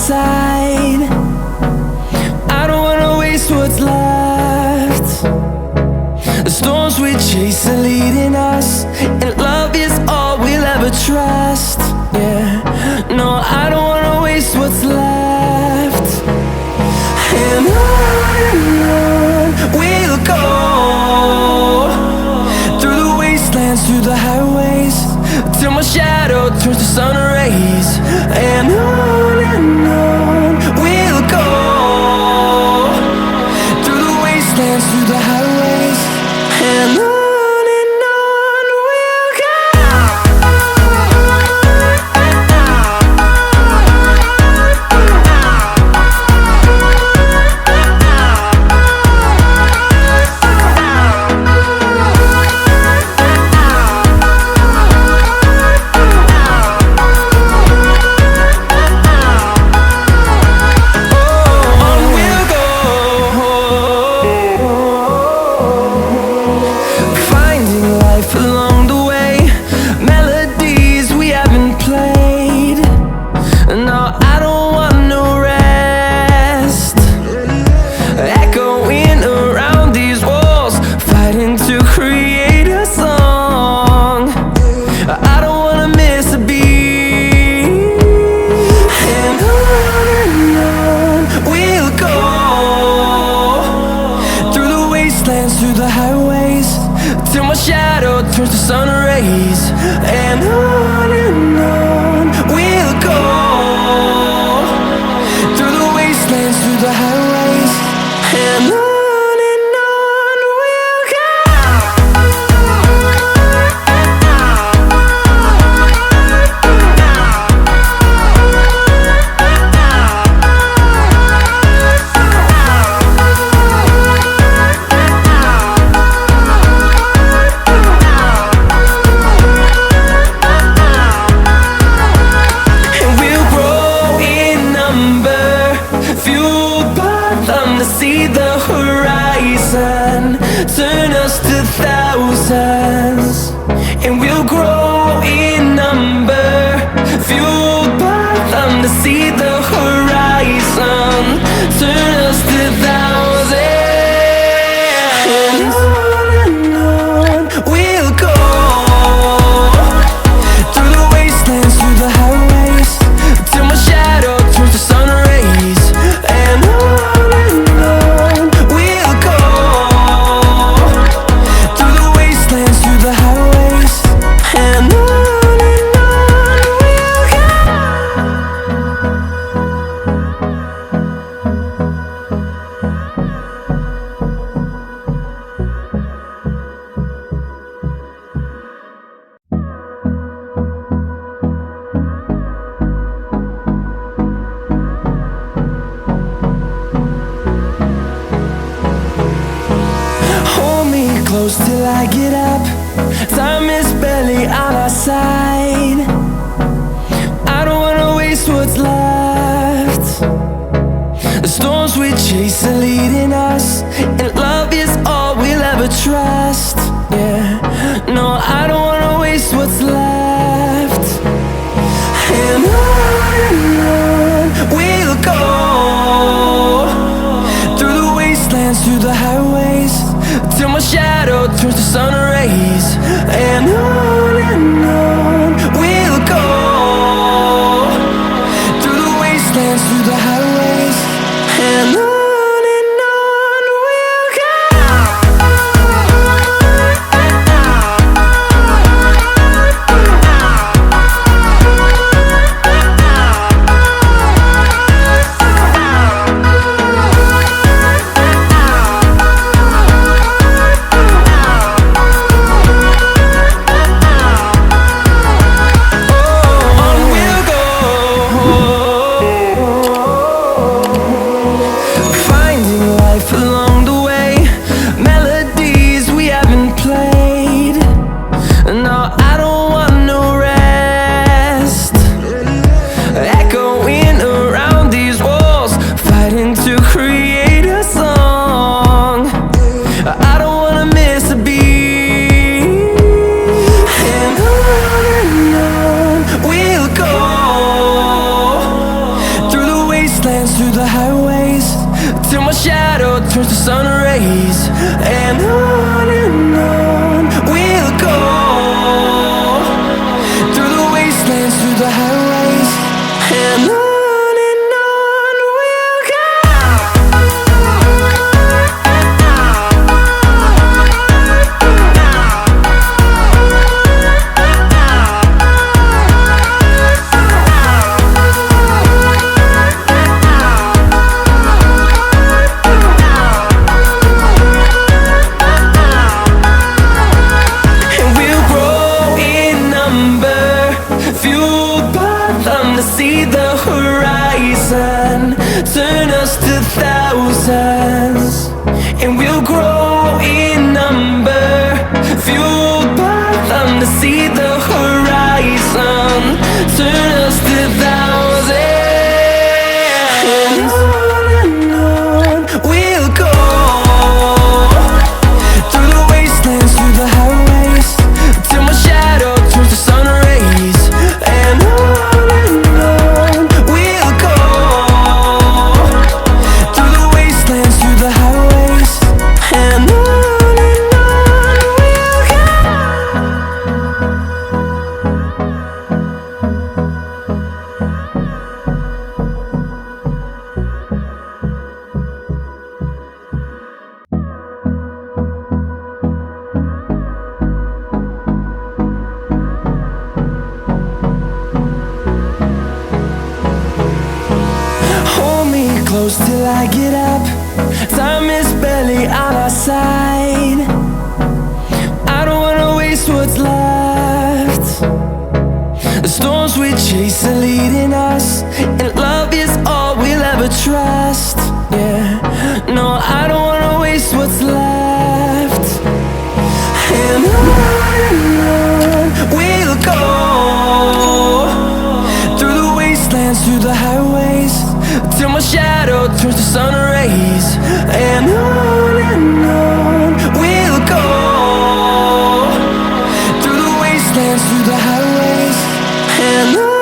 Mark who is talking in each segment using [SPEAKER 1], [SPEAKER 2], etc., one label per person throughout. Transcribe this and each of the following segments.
[SPEAKER 1] side. I don't wanna waste what's left. The storms we chase are leading us, and love is all we'll ever trust. Yeah, no, I don't wanna waste what's left. And on we'll go, through the wastelands, through the highways, till my shadow turns to sun rays. And on we'll go, through the wastelands, through the highways, and on. Through the highways, till my shadow turns to sun rays. And on we'll go, through the wastelands, through the highways, and on. See the horizon turn us to thousands, and we'll grow in number, fueled by them to see the horizon turn us to thousands. And on we'll go, through the wastelands, through the highways, till my shadow turns to sun rays. And on close till I get up. Time is barely on our side. I don't wanna waste what's left. The storms we chase are leading us, and love is all we'll ever trust. Yeah, no, I don't wanna waste what's left. And on we'll go, through the wastelands, through the highways, till my shadow turns to sun rays. And on we'll go, through the wastelands, through the highways, and on. Oh wastelands, through the highways, till my shadow turns to sun rays. And on we'll go, through the wastelands, through the highways, and on. See the horizon turn us to thousands, and we'll grow in number, fueled by them to see the horizon turn us to thousands. And on we'll go, through the wastelands, through the highways, till my shadow turns to sun rays. And on close till I get up. Time is barely on our side. I don't wanna waste what's left. The storms we chase are leading us, and love is all we'll ever trust. Yeah, no, I don't wanna waste what's left. And on we'll go, through the wastelands, through the highways, till my shadow turns to sun rays. And on we'll go, through the wastelands, through the highways, and on.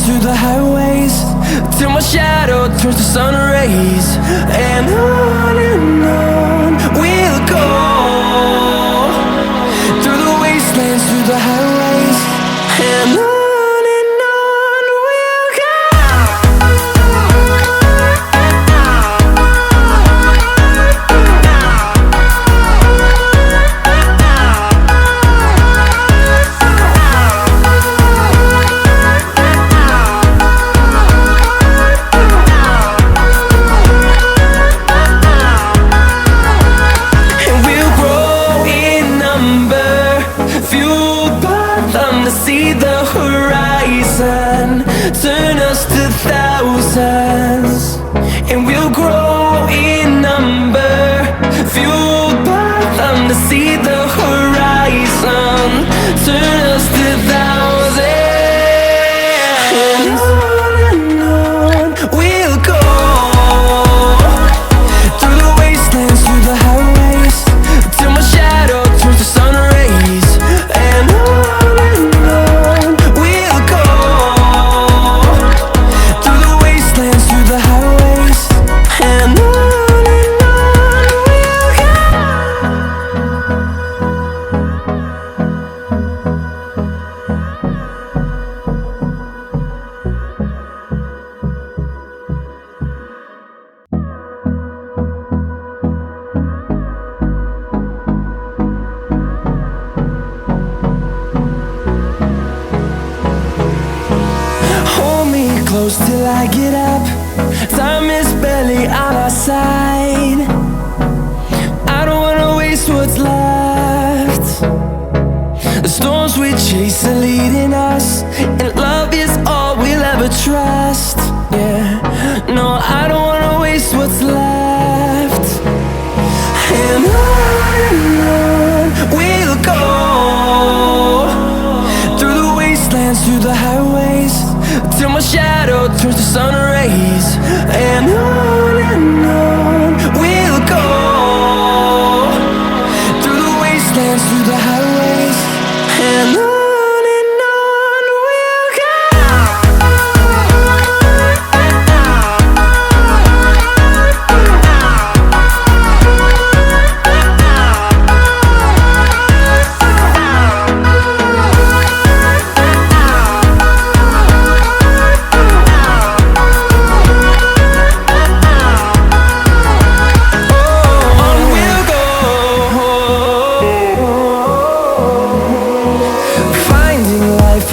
[SPEAKER 1] Through the highways, till my shadow turns to sun rays. And on we'll go, through the wastelands, through the highways, and on. See the horizon turn us to thousands, and we'll grow in number, fueled by them to see the horizon turn us to thousands. And on we'll go, through the wastelands, through the highways, till my shadow turns to sun rays. And on and close till I get up. Time is barely on our side. I don't wanna waste what's left. The storms we chase are leading us, and love is all we'll ever trust. Yeah, no, I don't wanna waste what's left. And on we'll go, through the wastelands, through the highways, till my shadow turns to sun rays. And on we'll go, through the wastelands, through the highways, and on we'll go.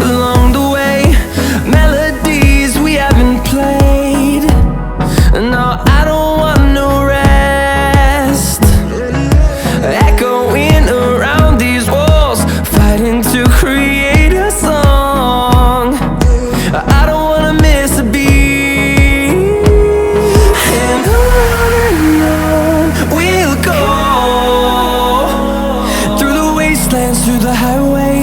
[SPEAKER 1] Along the way, melodies we haven't played. No, I don't want no rest. Echoing around these walls, fighting to create a song. I don't wanna miss a beat. And on we'll go, through the wastelands, through the highways,